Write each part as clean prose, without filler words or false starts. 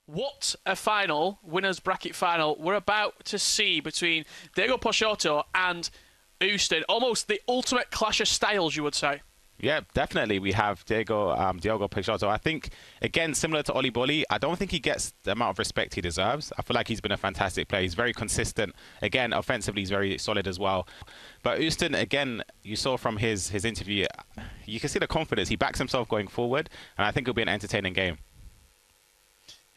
What a final, winners bracket final, we're about to see between Dpeixoto and Ustun. Almost the ultimate clash of styles, you would say. Yeah, definitely. We have Diogo Peixoto. I think, again, similar to Oli Bolli, I don't think he gets the amount of respect he deserves. I feel like he's been a fantastic player. He's very consistent. Again, offensively, he's very solid as well. But Ustun, again, you saw from his interview, you can see the confidence. He backs himself going forward, and I think it'll be an entertaining game.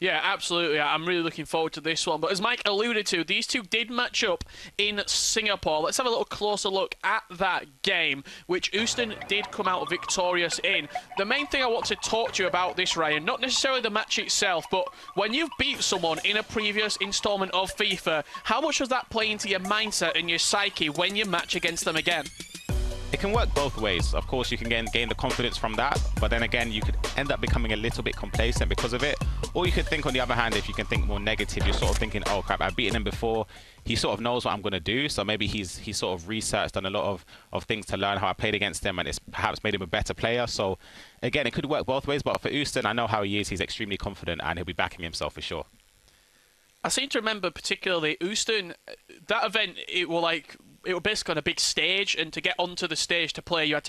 Yeah, absolutely. I'm really looking forward to this one. But as Mike alluded to, these two did match up in Singapore. Let's have a little closer look at that game, which Ustun did come out victorious in. The main thing I want to talk to you about this, Ryan, not necessarily the match itself, but when you've beat someone in a previous installment of FIFA, how much does that play into your mindset and your psyche when you match against them again? It can work both ways. Of course, you can gain the confidence from that, but then again, you could end up becoming a little bit complacent because of it. Or you could think, on the other hand, if you can think more negative, you're sort of thinking, oh crap, I've beaten him before. He sort of knows what I'm going to do, so maybe he's sort of researched, done a lot of things to learn how I played against him, and it's perhaps made him a better player. So again, it could work both ways, but for Ustun, I know how he is. He's extremely confident, and he'll be backing himself for sure. I seem to remember particularly Ustun, that event, it was basically on a big stage, and to get onto the stage to play, you got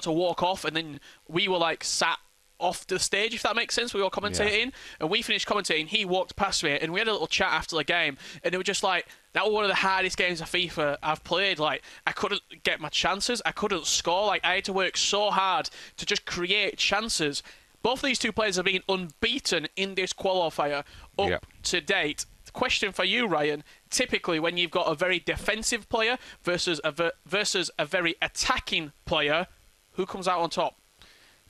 to walk off, and then we were sat off the stage, if that makes sense. We were commentating, and we finished commentating. He walked past me, and we had a little chat after the game, and it was just that was one of the hardest games of FIFA I've played. I couldn't get my chances, I couldn't score. I had to work so hard to just create chances. Both of these two players have been unbeaten in this qualifier up to date. Question for you, Ryan. Typically, when you've got a very defensive player versus a very attacking player, who comes out on top?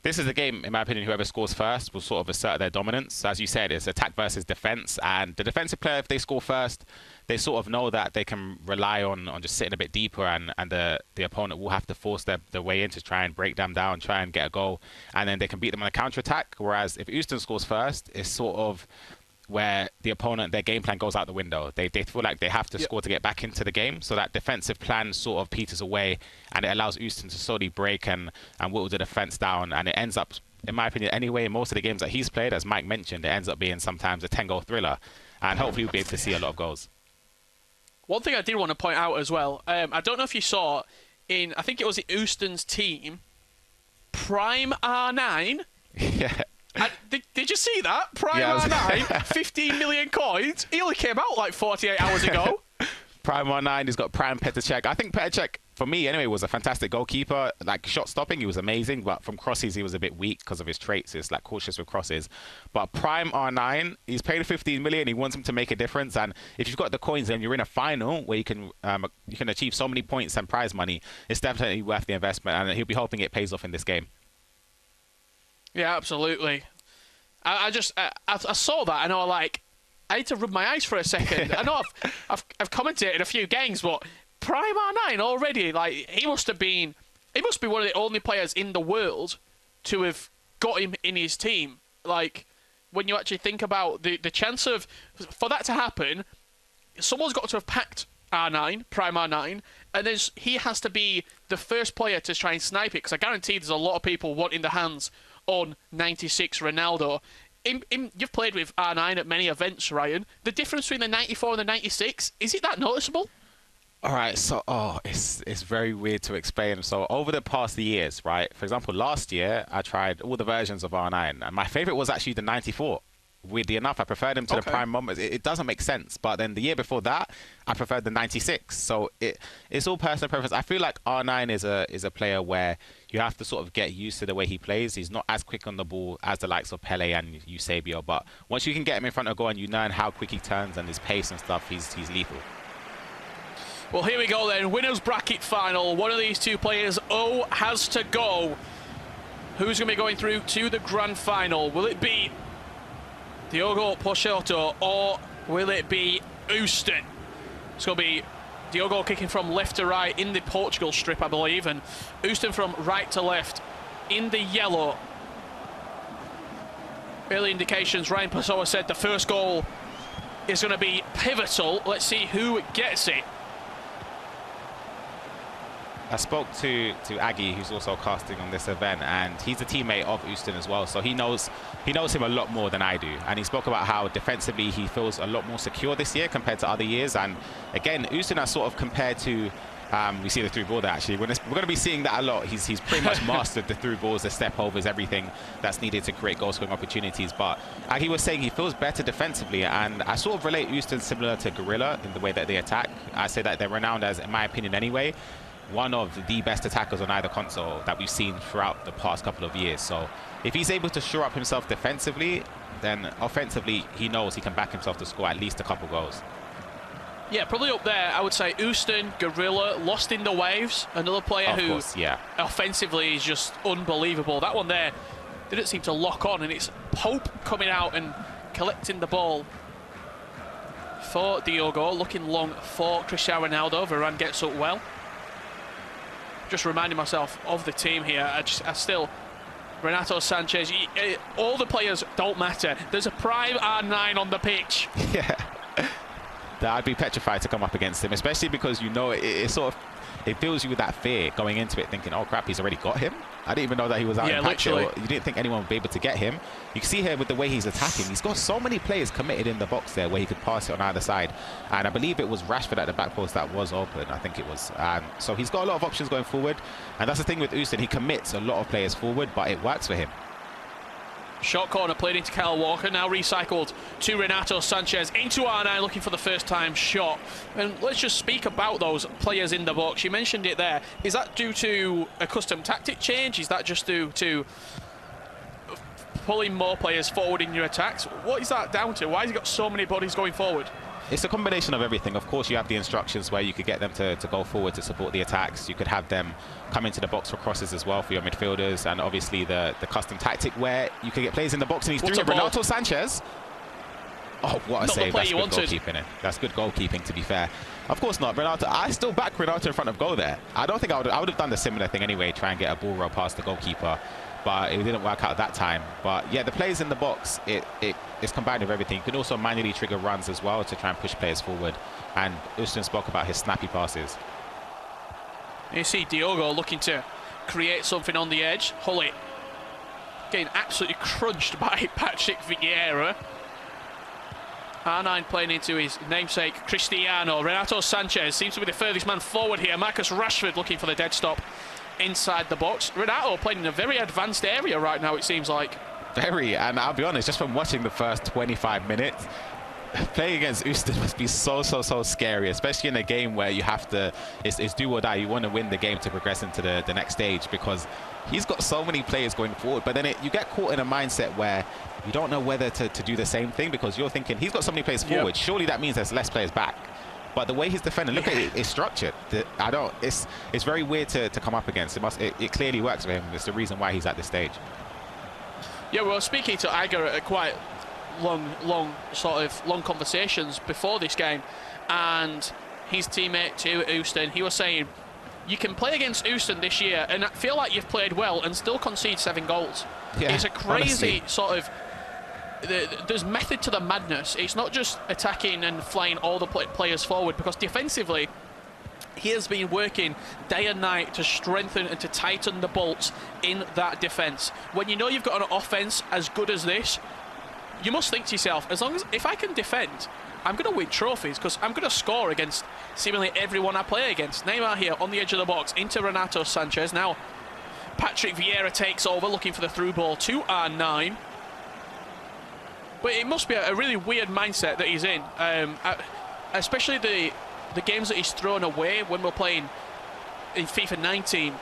This is a game, in my opinion, whoever scores first will sort of assert their dominance. As you said, it's attack versus defense, and the defensive player, if they score first, they sort of know that they can rely on just sitting a bit deeper, and the opponent will have to force their way in to try and break them down, try and get a goal, and then they can beat them on a counter-attack. Whereas if Ustun scores first, it's sort of where the opponent, their game plan goes out the window. They feel like they have to score to get back into the game, so that defensive plan sort of peters away, and it allows Ustun to slowly break and whittle the defense down, and it ends up, in my opinion anyway, in most of the games that he's played, as Mike mentioned, it ends up being sometimes a 10-goal thriller, and hopefully we'll be able to see a lot of goals. One thing I did want to point out as well, I don't know if you saw in, I think it was Ustun's team, Prime R9. Yeah. Did you see that? Prime R9, 15 million coins. He only came out 48 hours ago. Prime R9, he's got Prime Petr. I think Petr, for me anyway, was a fantastic goalkeeper. Shot stopping, he was amazing, but from crosses, he was a bit weak because of his traits. It's cautious with crosses. But Prime R9, he's paid 15 million. He wants him to make a difference. And if you've got the coins and you're in a final where you can achieve so many points and prize money, it's definitely worth the investment. And he'll be hoping it pays off in this game. Yeah, absolutely. I saw that, and I had to rub my eyes for a second. I know I've commentated a few games, but Prime R9 already, he must be one of the only players in the world to have got him in his team. When you actually think about the chance for that to happen, someone's got to have packed R9, Prime R9, and then he has to be the first player to try and snipe it, because I guarantee there's a lot of people wanting the hands on 96 Ronaldo. You've played with R9 at many events, Ryan. The difference between the 94 and the 96, is it that noticeable? All right, so it's very weird to explain. So over the past years, right, for example, last year I tried all the versions of R9, and my favorite was actually the 94. Weirdly enough, I preferred him to the Prime Bombers. It doesn't make sense, but then the year before that, I preferred the 96. So it's all personal preference. I feel like R9 is a player where you have to sort of get used to the way he plays. He's not as quick on the ball as the likes of Pele and Eusebio, but once you can get him in front of goal and you learn how quick he turns and his pace and stuff, he's lethal. Well, here we go then. Winners bracket final. One of these two players, has to go. Who's going to be going through to the grand final? Will it be Diogo Peixoto, or will it be Ustun? It's going to be Diogo kicking from left to right in the Portugal strip, I believe, and Ustun from right to left in the yellow. Early indications, Ryan Pessoa said the first goal is going to be pivotal. Let's see who gets it. I spoke to Aggie, who's also casting on this event, and he's a teammate of Ustun as well, so he knows him a lot more than I do. And he spoke about how defensively he feels a lot more secure this year compared to other years. And again, Ustun are sort of compared to, we see the through ball there actually. We're going to be seeing that a lot. He's pretty much mastered the through balls, the step overs, everything that's needed to create goal scoring opportunities. But Aggie was saying he feels better defensively, and I sort of relate Ustun similar to Gorilla in the way that they attack. I say that they're renowned as, in my opinion anyway, one of the best attackers on either console that we've seen throughout the past couple of years. So if he's able to shore up himself defensively, then offensively he knows he can back himself to score at least a couple goals. Yeah, probably up there, I would say Ustun, Gorilla, Lost in the Waves, another player who offensively is just unbelievable. That one there didn't seem to lock on, and it's Pope coming out and collecting the ball for Diogo, looking long for Cristiano Ronaldo. Varane gets up well. Just reminding myself of the team here. I still, Renato Sanchez, all the players don't matter. There's a prime R9 on the pitch. Yeah. I'd be petrified to come up against him, especially because you know it sort of, it fills you with that fear going into it, thinking, oh crap, he's already got him. I didn't even know that he was out in patch, or you didn't think anyone would be able to get him. You can see here with the way he's attacking, he's got so many players committed in the box there where he could pass it on either side. And I believe it was Rashford at the back post that was open, I think it was. So he's got a lot of options going forward. And that's the thing with Ustun, he commits a lot of players forward, but it works for him. Short corner played into Kyle Walker, now recycled to Renato Sanchez, into R9 looking for the first time shot. And let's just speak about those players in the box. You mentioned it there. Is that due to a custom tactic change? Is that just due to pulling more players forward in your attacks? What is that down to? Why has he got so many bodies going forward? It's a combination of everything. Of course, you have the instructions where you could get them to go forward to support the attacks. You could have them come into the box for crosses as well for your midfielders. And obviously the custom tactic where you could get players in the box, and he's doing it. Renato Sanchez. Oh, what a save. That's good goalkeeping. That's good goalkeeping, to be fair. Of course not. Renato, I still back Renato in front of goal there. I don't think I would have done the similar thing anyway, try and get a ball roll past the goalkeeper. But it didn't work out that time. But yeah, the players in the box, it's combined with everything. You can also manually trigger runs as well to try and push players forward. And Ustun spoke about his snappy passes. You see Diogo looking to create something on the edge. Hullet getting absolutely crunched by Patrick Vieira. R9 playing into his namesake Cristiano. Renato Sanchez seems to be the furthest man forward here. Marcus Rashford looking for the dead stop inside the box. Renato playing in a very advanced area right now, it seems like. Very, and I'll be honest, just from watching the first 25 minutes, playing against Ustun must be so scary, especially in a game where you have to, it's do or die. You want to win the game to progress into the next stage, because he's got so many players going forward. But then you get caught in a mindset where you don't know whether to do the same thing, because you're thinking he's got so many players forward. Surely that means there's less players back. But the way he's defending, look at it, it's structured. It's very weird to come up against. It clearly works for him. It's the reason why he's at this stage. Yeah, we were speaking to Aga at quite long conversations before this game, and his teammate too, Ustun, he was saying, you can play against Ustun this year and feel like you've played well and still concede 7 goals. Yeah, it's a crazy there's method to the madness. It's not just attacking and flying all the players forward, because defensively he has been working day and night to strengthen and to tighten the bolts in that defence. When you know you've got an offence as good as this, you must think to yourself, if I can defend, I'm going to win trophies, because I'm going to score against seemingly everyone I play against. Neymar here on the edge of the box into Renato Sanchez. Now Patrick Vieira takes over, looking for the through ball to R9. But it must be a really weird mindset that he's in, especially the games that he's thrown away when we're playing in FIFA 19.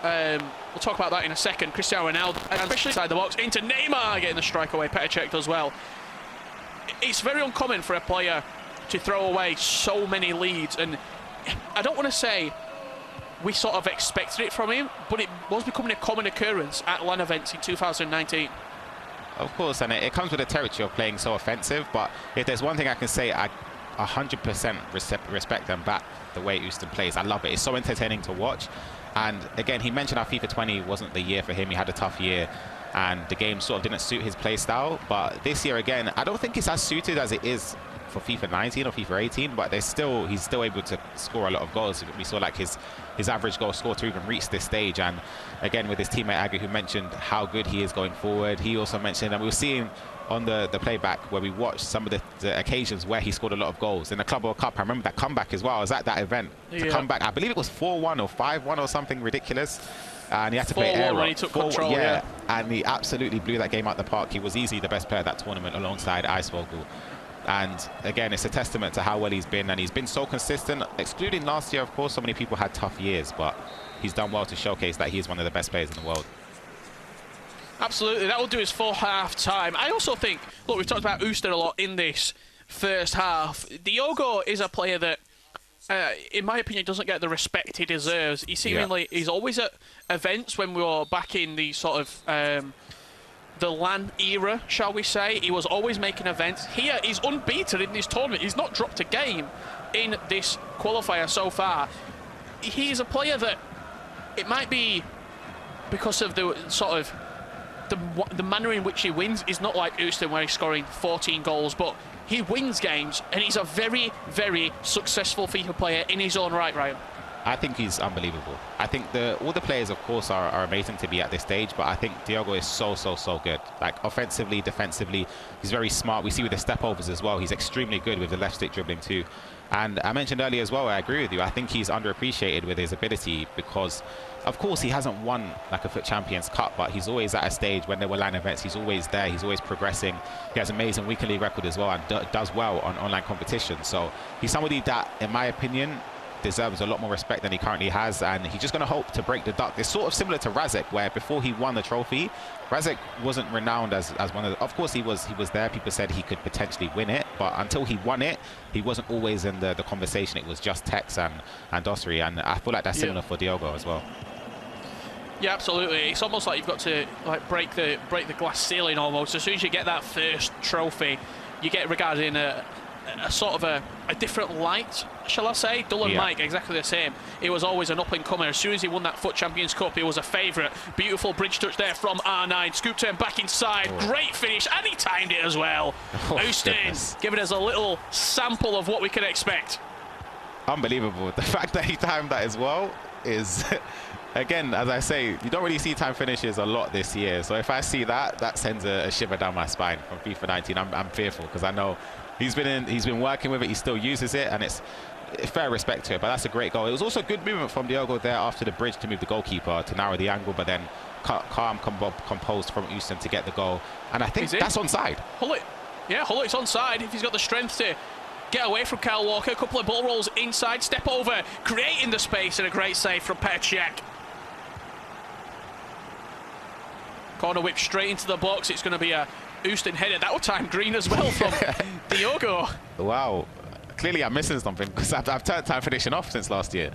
We'll talk about that in a second. Cristiano Ronaldo, especially inside the box, into Neymar, getting the strike away. Petr Cech as well. It's very uncommon for a player to throw away so many leads, and I don't want to say we sort of expected it from him, but it was becoming a common occurrence at LAN events in 2019. Of course, and it comes with the territory of playing so offensive. But if there's one thing I can say, I 100% respect and back the way Ustun plays. I love it. It's so entertaining to watch. And again, he mentioned how FIFA 20 wasn't the year for him. He had a tough year. and the game sort of didn't suit his play style. But this year again, I don't think it's as suited as it is for FIFA 19 or FIFA 18, but he's still able to score a lot of goals. We saw like his average goal score to even reach this stage. And again, with his teammate Aggie, who mentioned how good he is going forward, he also mentioned, and we were seeing on the playback where we watched some of the occasions where he scored a lot of goals in the Club World Cup. I remember that comeback as well. I was at that event. To come back, I believe it was 4-1 or 5-1 or something ridiculous. And he had to play air when he took control. Yeah, and he absolutely blew that game out the park. He was easily the best player of that tournament alongside Icevogel. And again, it's a testament to how well he's been, and he's been so consistent. Excluding last year, of course, so many people had tough years, but he's done well to showcase that he is one of the best players in the world. Absolutely, that will do us for half time. I also think, look, we've talked about Ustun a lot in this first half. Diogo is a player that, in my opinion, doesn't get the respect he deserves. He seemingly, he's always at events when we were back in the sort of the LAN era, shall we say. He was always making events. Here, he's unbeaten in this tournament. He's not dropped a game in this qualifier so far. He's a player that, it might be because of the sort of the manner in which he wins is not like Ustun where he's scoring 14 goals, but he wins games, and he's a very, very successful FIFA player in his own right, Ryan. I think he's unbelievable. I think all the players, of course, are amazing to be at this stage, but I think Diogo is so good. Like, offensively, defensively, he's very smart. We see with the step overs as well, he's extremely good with the left stick dribbling too. And I mentioned earlier as well, I agree with you, I think he's underappreciated with his ability because, of course, he hasn't won like a FUT Champions Cup, but he's always at a stage when there were LAN events, he's always there, he's always progressing. He has an amazing weekend league record as well, and does well on online competition. So he's somebody that, in my opinion, deserves a lot more respect than he currently has, and he's just going to hope to break the duck. It's sort of similar to Razek, where before he won the trophy, Razek wasn't renowned as one of the, of course he was there, people said he could potentially win it, but until he won it, he wasn't always in the conversation. It was just Tex and Dosri, and I feel like that's similar for Diogo as well. Yeah, absolutely. It's almost like you've got to like break the glass ceiling almost. As soon as you get that first trophy, you get regarded in a sort of a different light, shall I say. Dull and Mike, exactly the same. He was always an up-and-comer. As soon as he won that FUT Champions Cup, he was a favourite. Beautiful bridge touch there from R9. Scoop turn back inside. Great finish, and he timed it as well. Ustun giving us a little sample of what we can expect. Unbelievable. The fact that he timed that as well is... Again, as I say, you don't really see time finishes a lot this year. So if I see that, that sends a shiver down my spine from FIFA 19. I'm fearful because I know he's been working with it. He still uses it, and it's fair respect to it. But that's a great goal. It was also good movement from Diogo there after the bridge to move the goalkeeper to narrow the angle, but then calm, composed from Ustun to get the goal. And I think that's onside. Hullet's onside if he's got the strength to get away from Kyle Walker. A couple of ball rolls inside, step over, creating the space, and a great save from Petr. Corner whip straight into the box. It's going to be a Ustun header. That will time green as well from Diogo. Wow. Clearly I'm missing something because I've turned time finishing off since last year.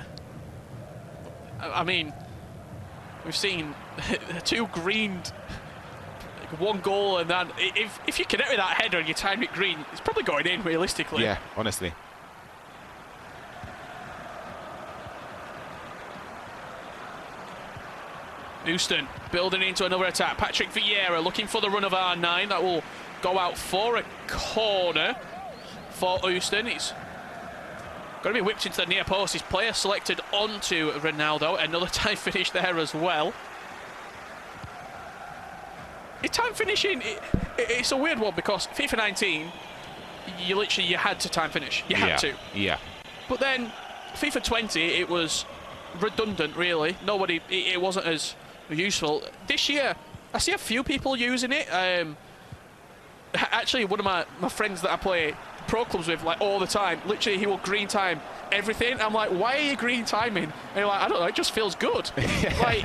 I mean, we've seen two greened, one goal, and then if you connect with that header and you time it green, it's probably going in realistically. Yeah, honestly. Ustun building into another attack. Patrick Vieira looking for the run of R9. That will go out for a corner for Ustun. It's going to be whipped into the near post. His player selected onto Ronaldo. Another time finish there as well. Time finishing, it's a weird one because FIFA 19, you had to time finish. You had to. Yeah. But then FIFA 20, it was redundant, really. It wasn't as useful. This year, I see a few people using it. Actually, one of my friends that I play pro clubs with, like, all the time, literally, he will green time everything. I'm like, why are you green timing? And you're like, I don't know, it just feels good. Like,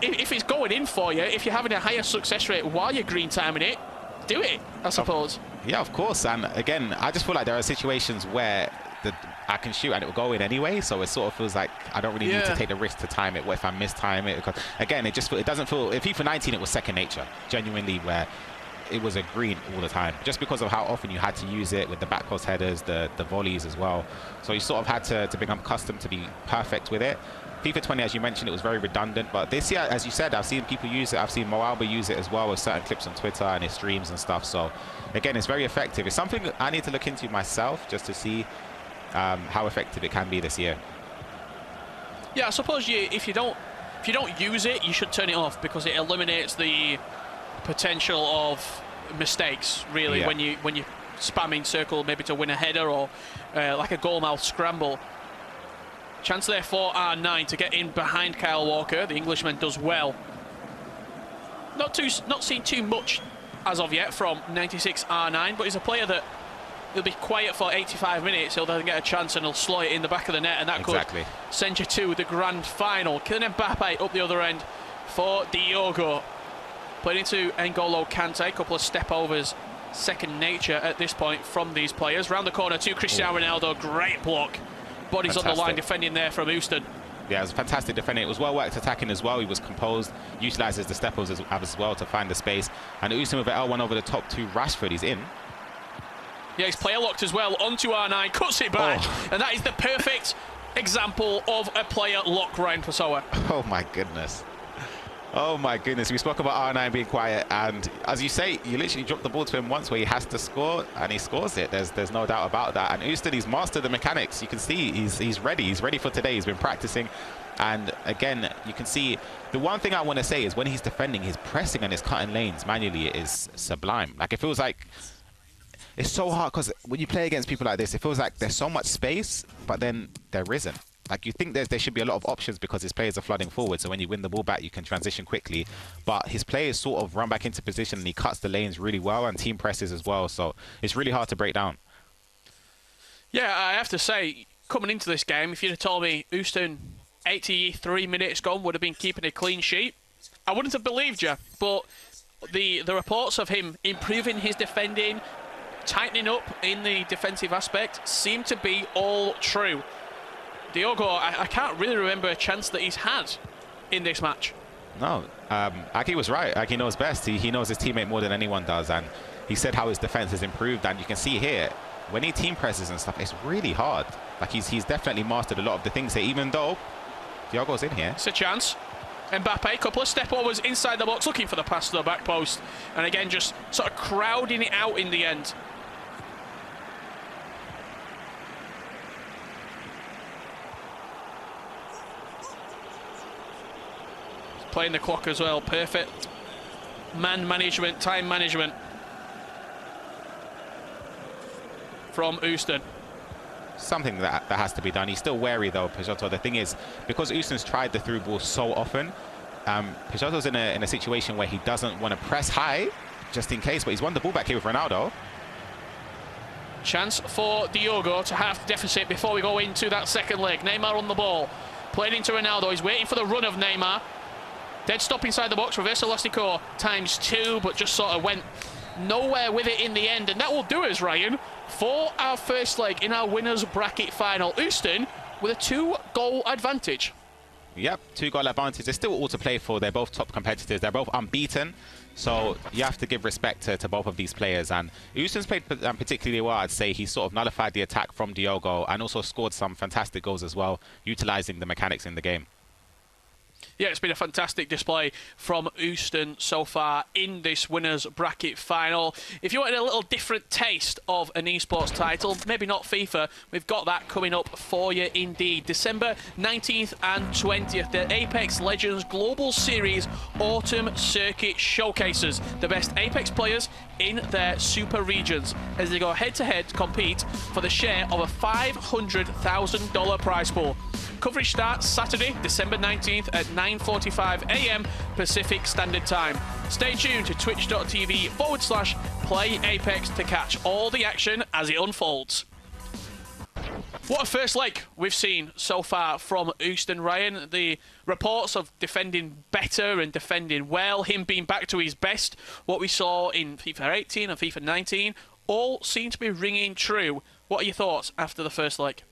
if it's going in for you, if you're having a higher success rate while you're green timing it, do it, I suppose. Yeah, of course. And again, I just feel like there are situations where I can shoot and it will go in anyway, so it sort of feels like I don't really need to take the risk to time it. What if I mistime it? Because again, it doesn't feel. In FIFA 19, it was second nature, genuinely, where it was a green all the time, just because of how often you had to use it with the back post headers, the volleys as well. So you sort of had to become accustomed to be perfect with it. FIFA 20, as you mentioned, it was very redundant, but this year, as you said, I've seen people use it. I've seen Mo Alba use it as well with certain clips on Twitter and his streams and stuff. So again, it's very effective. It's something I need to look into myself just to see how effective it can be this year. Yeah, I suppose if you don't use it, you should turn it off, because it eliminates the potential of mistakes, really, when you spamming circle maybe to win a header or like a goalmouth scramble. Chance there for R9 to get in behind Kyle Walker. The Englishman does well. Not seen too much as of yet from 96 R9, but he's a player that he'll be quiet for 85 minutes. He'll then get a chance and he'll slot it in the back of the net, and that could send you to the grand final. Kylian Mbappe up the other end for Diogo. Played into N'Golo Kante. A couple of step overs, second nature at this point from these players. Round the corner to Cristiano Ronaldo. Great block. Bodies on the line defending there from Ustun. Yeah, it was a fantastic defending. It was well worked attacking as well. He was composed, utilises the steppers as well to find the space. And Ustun with an L1 over the top to Rashford. He's in. Yeah, he's player locked as well. Onto R9, cuts it back. And that is the perfect example of a player lock, Ryan Pessoa. Oh my goodness. Oh my goodness, we spoke about R9 being quiet, and as you say, you literally drop the ball to him once where he has to score, and he scores it. There's no doubt about that. And Ustun, he's mastered the mechanics. You can see he's ready for today. He's been practicing, and again, you can see the one thing I want to say is when he's defending, his pressing and his cutting lanes manually is sublime. Like, it feels like it's so hard, because when you play against people like this, it feels like there's so much space, but then there isn't. Like, you think there should be a lot of options because his players are flooding forward, so when you win the ball back, you can transition quickly. But his players sort of run back into position, and he cuts the lanes really well, and team presses as well. So it's really hard to break down. Yeah, I have to say, coming into this game, if you'd have told me Ustun 83 minutes gone would have been keeping a clean sheet, I wouldn't have believed you. But the reports of him improving his defending, tightening up in the defensive aspect, seem to be all true. Diogo, I can't really remember a chance that he's had in this match. No, Aki was right. Aki knows best. He knows his teammate more than anyone does, and he said how his defense has improved. And you can see here, when he team presses and stuff, it's really hard. Like, he's definitely mastered a lot of the things here, even though Diogo's in here. It's a chance. Mbappe, couple of step overs inside the box, looking for the pass to the back post, and again just sort of crowding it out in the end. Playing the clock as well, perfect man management, time management from Ustun. Something that has to be done. He's still wary though, Dpeixoto. The thing is, because Ustun's tried the through ball so often, Dpeixoto's in a situation where he doesn't want to press high, just in case, but he's won the ball back here with Ronaldo. Chance for Diogo to half deficit before we go into that second leg. Neymar on the ball, played into Ronaldo. He's waiting for the run of Neymar. Dead stop inside the box, reverse elastico ×2, but just sort of went nowhere with it in the end. And that will do us, Ryan, for our first leg in our winners bracket final. Ustun with a 2-goal advantage. Yep, 2-goal advantage. They're still all to play for. They're both top competitors. They're both unbeaten. So you have to give respect to both of these players. And Ustun's played particularly well, I'd say. He sort of nullified the attack from Diogo and also scored some fantastic goals as well, utilizing the mechanics in the game. Yeah, it's been a fantastic display from Ustun so far in this winners bracket final. If you wanted a little different taste of an esports title, maybe not FIFA, we've got that coming up for you indeed. December 19th and 20th, the Apex Legends Global Series Autumn Circuit showcases the best Apex players in their super regions as they go head-to-head to compete for the share of a $500,000 prize pool. Coverage starts Saturday, December 19th at 9:45 AM Pacific Standard Time. Stay tuned to twitch.tv/playapex to catch all the action as it unfolds. What a first leg we've seen so far from Ustun, Ryan. The reports of defending better and defending well, him being back to his best, what we saw in FIFA 18 and FIFA 19, all seem to be ringing true. What are your thoughts after the first leg?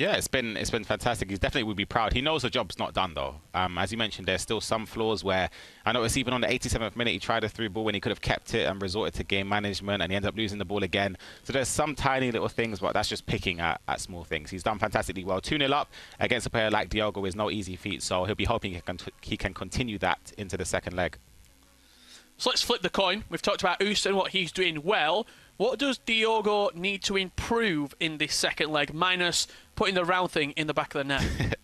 Yeah, it's been fantastic. He definitely would be proud. He knows the job's not done though. As you mentioned, there's still some flaws where I noticed even on the 87th minute he tried a through ball when he could have kept it and resorted to game management, and he ended up losing the ball again. So there's some tiny little things, but that's just picking at small things. He's done fantastically well. 2-0 up against a player like Diogo is no easy feat, so he'll be hoping he can continue that into the second leg. So let's flip the coin. We've talked about Ustun, what he's doing well. What does Diogo need to improve in this second leg, minus putting the round thing in the back of the net?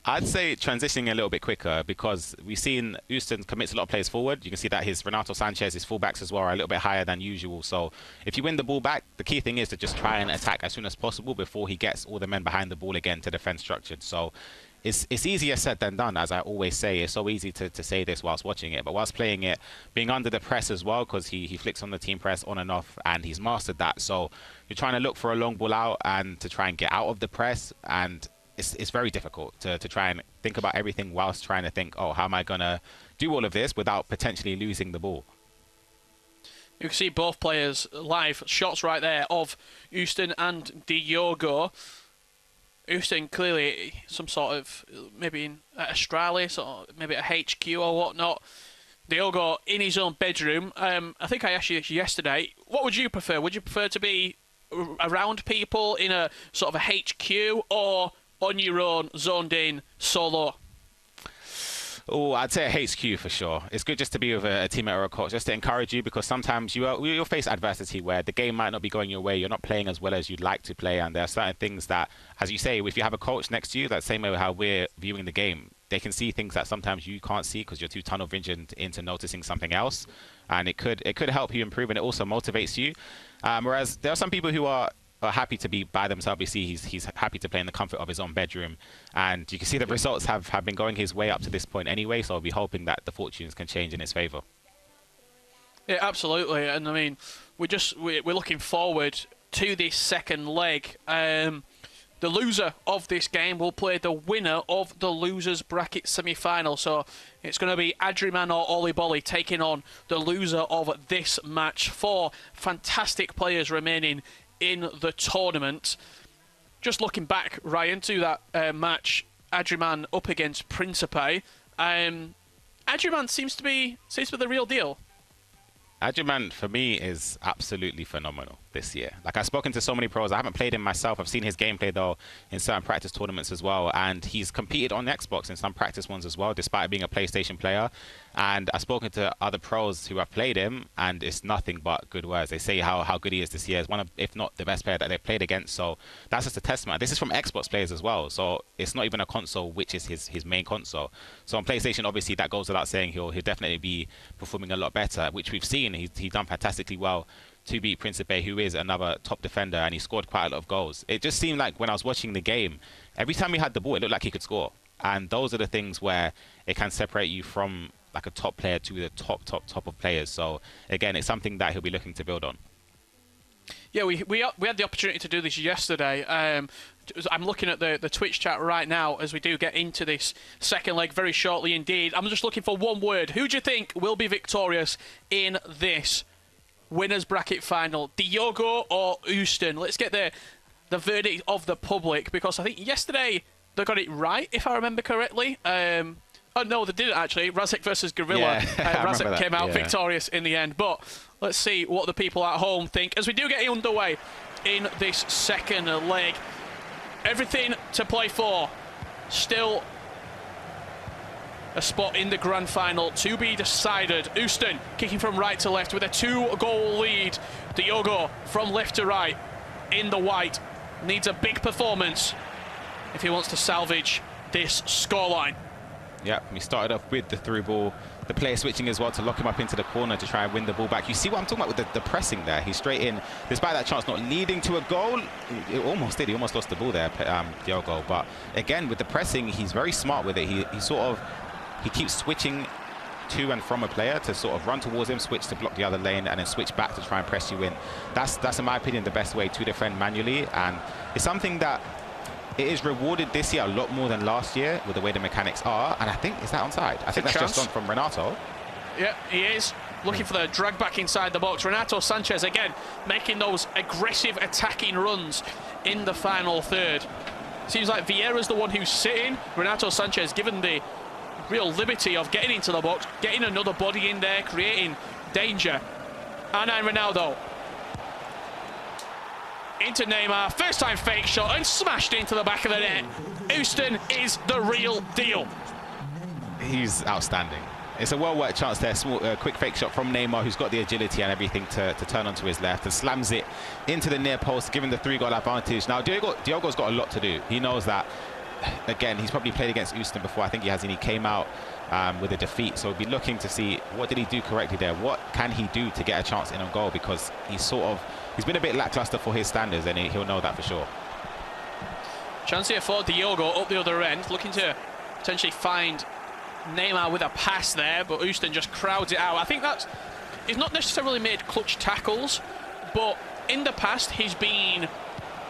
I'd say transitioning a little bit quicker, because we've seen Ustun commits a lot of plays forward. You can see that his Renato Sanchez, his fullbacks as well, are a little bit higher than usual. So if you win the ball back, the key thing is to just try and attack as soon as possible before he gets all the men behind the ball again to defend structured. So it's easier said than done, as I always say. It's so easy to say this whilst watching it, but whilst playing it, being under the press as well, because he flicks on the team press on and off, and he's mastered that. So you're trying to look for a long ball out and to try and get out of the press, and it's very difficult to try and think about everything whilst trying to think, oh, how am I going to do all of this without potentially losing the ball? You can see both players live shots right there of Ustun and Diogo. Ustun clearly some sort of, maybe in Australia, sort of maybe a HQ or whatnot. Diogo in his own bedroom. I think I asked you this yesterday. What would you prefer? Would you prefer to be around people in a sort of a HQ, or on your own, zoned in, solo? Oh, I'd say a HQ for sure. It's good just to be with a teammate or a coach, just to encourage you, because sometimes you'll face adversity where the game might not be going your way. You're not playing as well as you'd like to play, and there are certain things that, as you say, if you have a coach next to you, that same way how we're viewing the game, they can see things that sometimes you can't see because you're too tunnel visioned into noticing something else, and it could help you improve, and it also motivates you. Whereas there are some people who are happy to be by themselves. You see, he's happy to play in the comfort of his own bedroom, and you can see the results have been going his way up to this point anyway. So I'll be hoping that the fortunes can change in his favour. Yeah, absolutely. And I mean, we're looking forward to this second leg. The loser of this game will play the winner of the losers bracket semi-final. So it's going to be Adriman or Oli Bolly taking on the loser of this match. 4 fantastic players remaining in the tournament. Just looking back, Ryan, to that match, Adriman up against Principe. Adriman seems to be the real deal. Adriman, for me, is absolutely phenomenal this year. Like, I've spoken to so many pros. I haven't played him myself. I've seen his gameplay, though, in certain practice tournaments as well. And he's competed on Xbox in some practice ones as well, despite being a PlayStation player. And I've spoken to other pros who have played him, and it's nothing but good words. They say how good he is this year. He's one of, if not the best player that they've played against. So that's just a testament. This is from Xbox players as well. So it's not even a console, which is his main console. So on PlayStation, obviously, that goes without saying. He'll definitely be performing a lot better, which we've seen. He's done fantastically well to beat Principe, who is another top defender, and he scored quite a lot of goals. It just seemed like when I was watching the game, every time he had the ball, it looked like he could score. And those are the things where it can separate you from like a top player to the top of players. So again, it's something that he'll be looking to build on. Yeah, we had the opportunity to do this yesterday. I'm looking at the Twitch chat right now as we do get into this second leg very shortly indeed. I'm just looking for one word. Who do you think will be victorious in this winners bracket final? Diogo or Ustun? Let's get the verdict of the public, because I think yesterday they got it right, if I remember correctly. Oh, no, they didn't actually. Razek versus Gorilla. Yeah, Razek came out victorious in the end. But let's see what the people at home think as we do get underway in this second leg. Everything to play for. Still a spot in the grand final to be decided. Ustun kicking from right to left with a 2-goal lead. Diogo from left to right in the white needs a big performance if he wants to salvage this scoreline. Yeah, we started off with the through ball, the player switching as well to lock him up into the corner to try and win the ball back. You see what I'm talking about with the pressing there. He's straight in, despite that chance not leading to a goal. It almost did. He almost lost the ball there, Diogo. But again, with the pressing, he's very smart with it. He keeps switching to and from a player to sort of run towards him, switch to block the other lane, and then switch back to try and press you in. That's in my opinion the best way to defend manually, and it's something that it is rewarded this year a lot more than last year with the way the mechanics are. And I think, is that onside? I think that's just gone from Renato. Yeah, he is looking for the drag back inside the box. Renato Sanchez again making those aggressive attacking runs in the final third. Seems like Vieira's the one who's sitting. Renato Sanchez given the real liberty of getting into the box, getting another body in there, creating danger. And then Ronaldo. Into Neymar, first time fake shot and smashed into the back of the net. Ustun is the real deal. He's outstanding. It's a well-worked chance there. Small, quick fake shot from Neymar, who's got the agility and everything to turn onto his left and slams it into the near post, giving the 3-goal advantage. Now, Diogo's got a lot to do. He knows that, again, he's probably played against Ustun before. I think he has, and he came out with a defeat. So we'll be looking to see what did he do correctly there. What can he do to get a chance in on goal? Because he's been a bit lackluster for his standards, and he'll know that for sure. Chance here for Diogo up the other end, looking to potentially find Neymar with a pass there, but Ustun just crowds it out. I think he's not necessarily made clutch tackles, but in the past he's been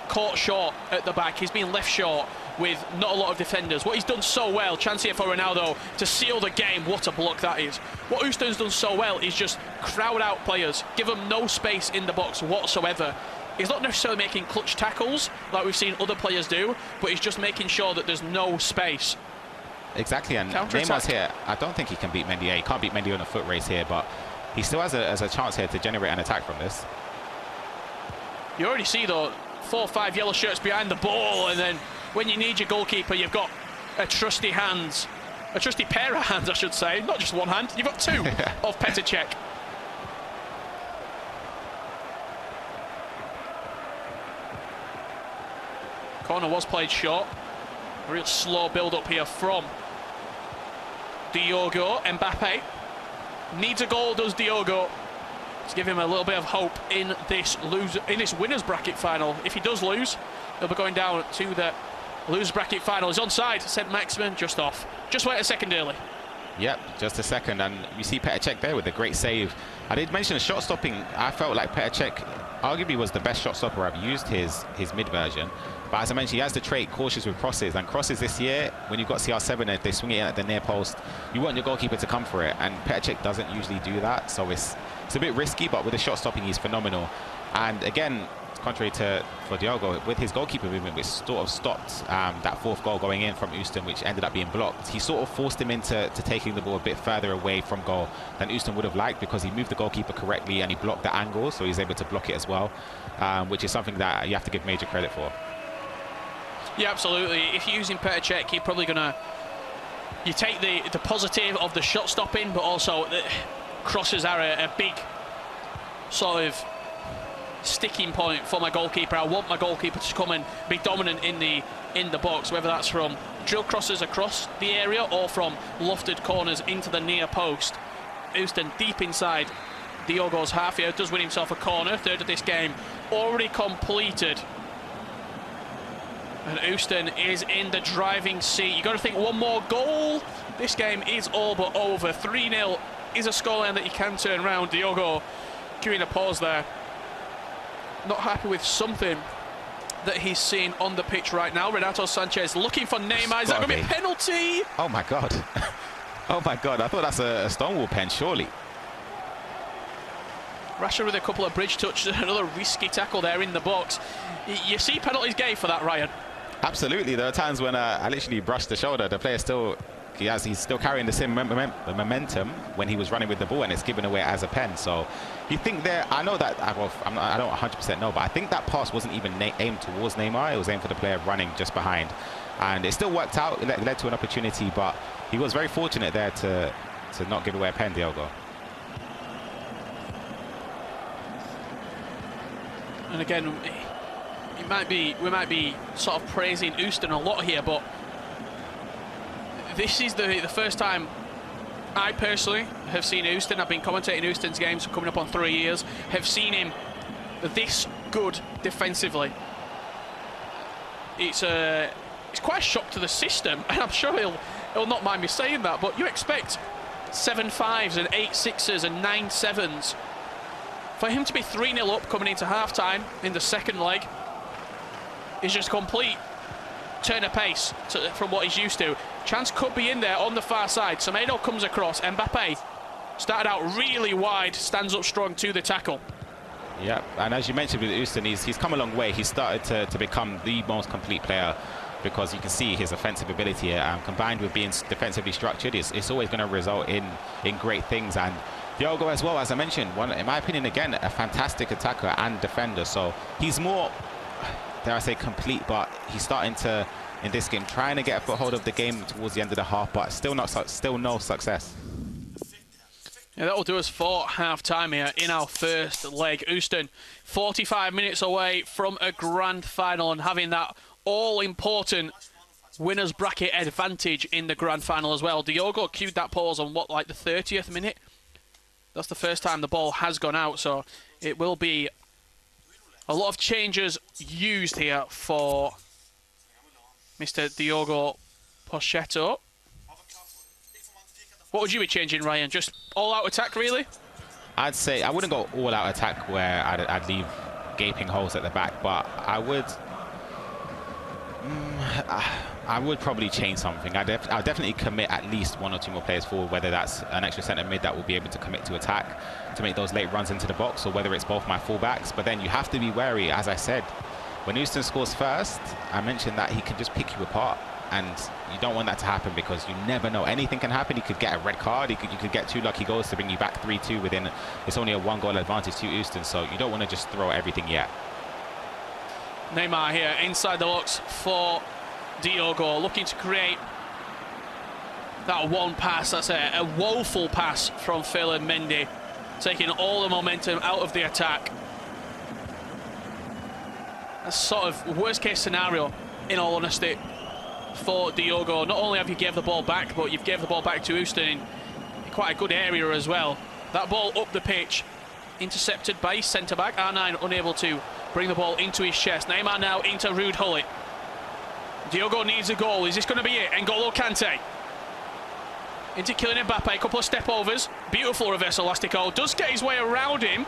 caught short at the back. He's been left short with not a lot of defenders. What he's done so well, chance here for Ronaldo to seal the game. What a block that is. What Ustun's done so well is just crowd out players, give them no space in the box whatsoever. He's not necessarily making clutch tackles like we've seen other players do, but he's just making sure that there's no space. Exactly, and Neymar's here. I don't think he can beat Mendy. He can't beat Mendy on a foot race here, but he still has a chance here to generate an attack from this. You already see, though, 4 or 5 yellow shirts behind the ball, and then when you need your goalkeeper, you've got a trusty pair of hands, I should say, not just one hand. You've got 2 of Petr Cech. Corner was played short. A real slow build-up here from Diogo. Mbappe needs a goal, does Diogo. Let's give him a little bit of hope in this winners bracket final. If he does lose, he'll be going down to the losers bracket final. He's onside, St. Maximin just off. Just wait a second early. Yep, just a second, and you see Petr Cech there with a great save. I did mention the shot stopping. I felt like Petr Cech arguably was the best shot stopper. I've used his mid version, but as I mentioned, he has the trait cautious with crosses, and crosses this year, when you've got CR7 and they swing it in at the near post, you want your goalkeeper to come for it, and Petr Cech doesn't usually do that, so it's a bit risky, but with the shot stopping he's phenomenal. And again, contrary to for Diogo, with his goalkeeper movement, which sort of stopped that 4th goal going in from Ustun, which ended up being blocked, he sort of forced him into taking the ball a bit further away from goal than Ustun would have liked, because he moved the goalkeeper correctly and he blocked the angle, so he's able to block it as well, which is something that you have to give major credit for. Yeah, absolutely. If you're using Petr Cech, you're probably gonna take the positive of the shot stopping, but also the crosses are a big sort of sticking point for my goalkeeper. I want my goalkeeper to come and be dominant in the box, whether that's from drill crosses across the area or from lofted corners into the near post. Ustun deep inside Diogo's half here, does win himself a corner. 3rd of this game already completed, and Ustun is in the driving seat. You got to think one more goal, this game is all but over. 3-0 is a scoreline that you can turn around. Diogo giving a pause there, not happy with something that he's seen on the pitch right now. Renato Sanchez looking for Neymar. Is that going to be a penalty? Oh my god. Oh my god, I thought that's a Stonewall pen, surely. Rasher with a couple of bridge touches, another risky tackle there in the box. You see penalties gave for that, Ryan? Absolutely. There are times when I literally brushed the shoulder. The player he's still carrying the same momentum when he was running with the ball, and it's given away as a pen. So you think there, I know that, well, I don't 100% know, but I think that pass wasn't even aimed towards Neymar. It was aimed for the player running just behind, and it still worked out. It led to an opportunity, but he was very fortunate there to not give away a pen, Diogo. And again, we might be sort of praising Ustun a lot here, but this is the first time I personally have seen Ustun. I've been commentating Ustun's games for coming up on 3 years. Have seen him this good defensively. It's quite a shock to the system, and I'm sure he'll not mind me saying that. But you expect 7-5s and 8-6s and 9-7s. For him to be 3-0 up coming into half-time in the second leg is just complete turn of pace from what he's used to. Chance could be in there on the far side. Semedo comes across. Mbappe started out really wide, stands up strong to the tackle. Yeah, and as you mentioned with Ustun, he's come a long way. He's started to become the most complete player because you can see his offensive ability combined with being defensively structured. It's always going to result in great things. And Diogo as well, as I mentioned, in my opinion, again, a fantastic attacker and defender. So he's more, dare I say, complete, but he's starting to, in this game, trying to get a foothold of the game towards the end of the half, but still no success. Yeah, that will do us for half-time here in our first leg. Ustun, 45 minutes away from a grand final and having that all-important winners bracket advantage in the grand final as well. Diogo cued that pause on what, like the 30th minute? That's the first time the ball has gone out, so it will be a lot of changes used here for Mr. Diogo Dpeixoto. What would you be changing, Ryan? Just all-out attack, really? I'd say I wouldn't go all-out attack where I'd leave gaping holes at the back, but I would probably change something. I'd definitely commit at least 1 or 2 more players forward, whether that's an extra centre mid that will be able to commit to attack, to make those late runs into the box, or whether it's both my fullbacks. But then you have to be wary, as I said, when Ustun scores first, I mentioned that he can just pick you apart. And you don't want that to happen because you never know. Anything can happen. He could get a red card. You could get 2 lucky goals to bring you back 3-2 within. It's only a 1-goal advantage to Ustun, so you don't want to just throw everything yet. Neymar here inside the box for Diogo, looking to create that one pass. That's a woeful pass from Phil and Mendy, taking all the momentum out of the attack. That's sort of worst case scenario, in all honesty, for Diogo. Not only have you gave the ball back, but you've gave the ball back to Ustun in quite a good area as well. That ball up the pitch, intercepted by his centre-back. R9 unable to bring the ball into his chest. Neymar now into Ruud Gullit. Diogo needs a goal. Is this going to be it? N'Golo Kante into Kylian Mbappe. A couple of step-overs. Beautiful reverse elastico. Does get his way around him.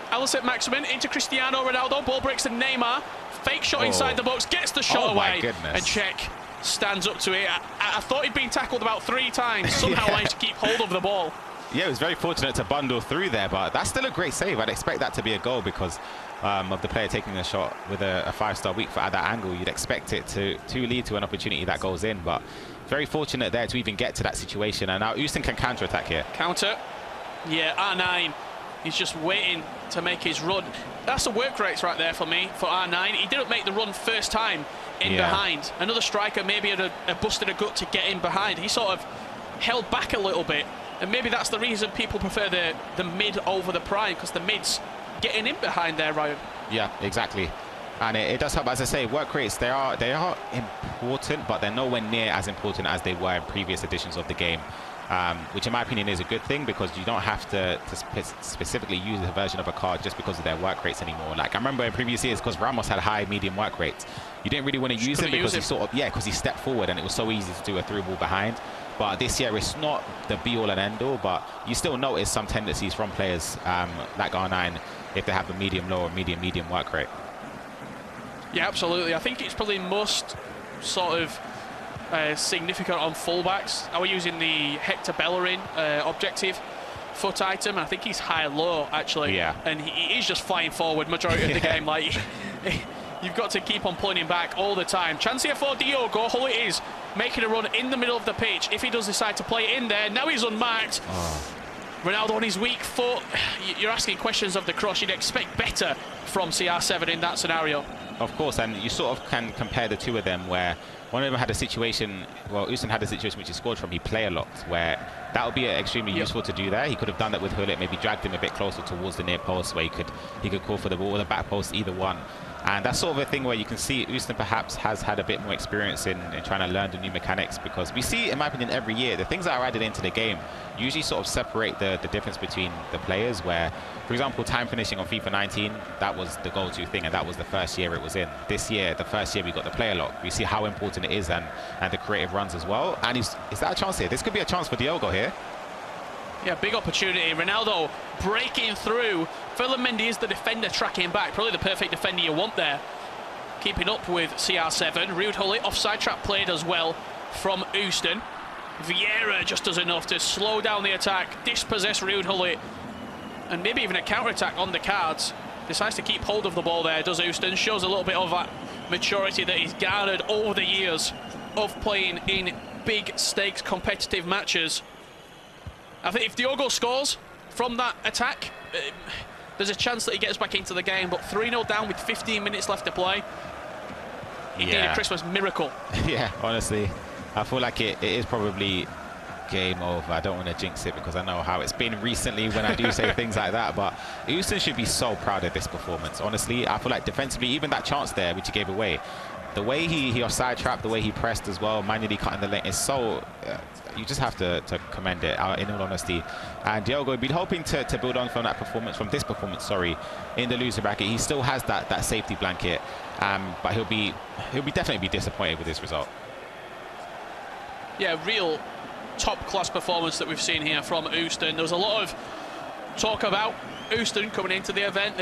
Alisson Maximin into Cristiano Ronaldo. Ball breaks to Neymar. Fake shot inside the box. Gets the shot away. And Czech stands up to it. I thought he'd been tackled about 3 times. Somehow managed to keep hold of the ball. Yeah, it was very fortunate to bundle through there, but that's still a great save. I'd expect that to be a goal because of the player taking a shot with a 5-star weak foot at that angle. You'd expect it to lead to an opportunity that goes in, but very fortunate there to even get to that situation. And now Ustun can counter-attack here. Counter. Yeah, R9. He's just waiting to make his run. That's the work rates right there for me, for R9. He didn't make the run first time in behind. Another striker maybe had busted a gut to get in behind. He sort of held back a little bit. And maybe that's the reason people prefer the mid over the prime, because the mid's getting in behind there, Ryan. Yeah, exactly. And it does help, as I say, work rates, they are important, but they're nowhere near as important as they were in previous editions of the game. Which in my opinion is a good thing, because you don't have to specifically use a version of a card just because of their work rates anymore. Like I remember in previous years, because Ramos had high, medium work rates, you didn't really want to use him because he sort of, because he stepped forward and it was so easy to do a through ball behind. But this year it's not the be-all and end-all, but you still notice some tendencies from players like R9 if they have a medium-low or medium-medium work rate. Yeah, absolutely. I think it's probably most sort of significant on fullbacks. I was using the Hector Bellerin objective foot item, and I think he's high-low actually. Yeah. And he is just flying forward majority of the game. Like you've got to keep on pulling him back all the time. Chance here for Diogo. Hull it is, making a run in the middle of the pitch. If he does decide to play it in there, now he's unmarked. Ronaldo on his weak foot. You're asking questions of the cross. You'd expect better from CR7 in that scenario. Of course, and you sort of can compare the two of them where one of them had a situation, well, Ustun had a situation which he scored from, he player locked, where that would be extremely useful to do there. He could have done that with Gullit, maybe dragged him a bit closer towards the near post where he could call for the ball or the back post, either one. And that's sort of a thing where you can see Ustun perhaps has had a bit more experience in trying to learn the new mechanics, because we see, in my opinion, every year, the things that are added into the game usually sort of separate the difference between the players, where, for example, time finishing on FIFA 19, that was the go-to thing, and that was the first year it was in. This year, the first year we got the player lock. We see how important it is and the creative runs as well. And is that a chance here? This could be a chance for Diogo here. Yeah, big opportunity. Ronaldo breaking through. Ferland Mendy is the defender tracking back. Probably the perfect defender you want there. Keeping up with CR7. Ruud Gullit, offside trap played as well from Ustun. Vieira just does enough to slow down the attack, dispossess Ruud Gullit, and maybe even a counter-attack on the cards Decides to keep hold of the ball there, does Ustun. Shows a little bit of that maturity that he's garnered over the years of playing in big stakes competitive matches. I think if Diogo scores from that attack, there's a chance that he gets back into the game, but 3-0 down with 15 minutes left to play. Indeed, a Christmas miracle. Yeah, honestly, I feel like it is probably game over. I don't want to jinx it because I know how it's been recently when I do say things like that, but Ustun should be so proud of this performance. Honestly, I feel like defensively, even that chance there which he gave away, the way he offside trapped, the way he pressed as well, manually cutting the lane, is so you just have to commend it, in all honesty. And Diogo, been hoping to build on from that performance, from this performance, sorry, in the loser bracket. He still has that safety blanket, but he'll definitely be disappointed with this result. Yeah, real top-class performance that we've seen here from Ustun. There was a lot of talk about Ustun coming into the event.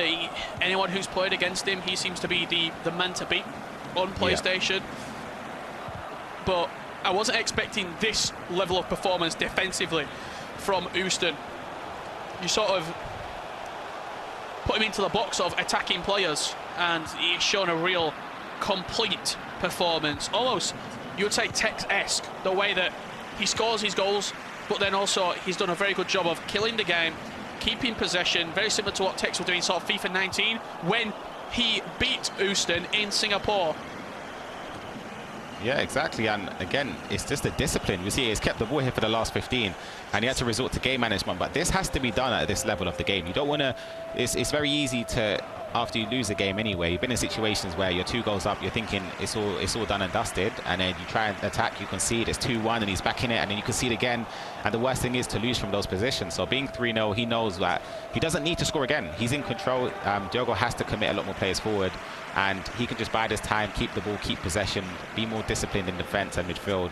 Anyone who's played against him, he seems to be the man to beat on PlayStation. But I wasn't expecting this level of performance defensively from Ustun. You sort of put him into the box of attacking players, and he's shown a real complete performance. Almost, you would say, Tex-esque, the way that he scores his goals, but then also he's done a very good job of killing the game, keeping possession, very similar to what Tex was doing sort of FIFA 19 when he beat Ustun in Singapore. Yeah, exactly. And again, it's just the discipline. You see, he's kept the ball here for the last 15, and he had to resort to game management. But this has to be done at this level of the game. You don't want to. It's very easy to, after you lose a game anyway, you've been in situations where you're 2 goals up, you're thinking it's all done and dusted, and then you try and attack, you concede, it's 2-1, and he's back in it, and then you concede again. And the worst thing is to lose from those positions. So being 3-0, he knows that he doesn't need to score again. He's in control. Diogo has to commit a lot more players forward, and he can just bide his time, keep the ball, keep possession, be more disciplined in defence and midfield,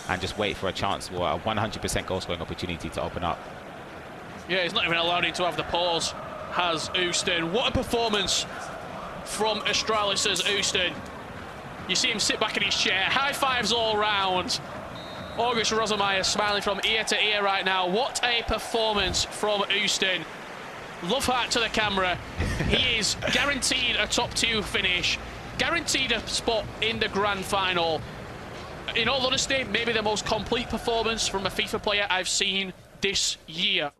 and just wait for a chance for a 100% goal-scoring opportunity to open up. Yeah, he's not even allowed him to have the pause, has Ustun. What a performance from Astralis' Ustun. You see him sit back in his chair, high fives all round. August Rosemeyer smiling from ear to ear right now. What a performance from Ustun. Love heart to the camera. He is guaranteed a top 2 finish, guaranteed a spot in the grand final. In all honesty, maybe the most complete performance from a FIFA player I've seen this year.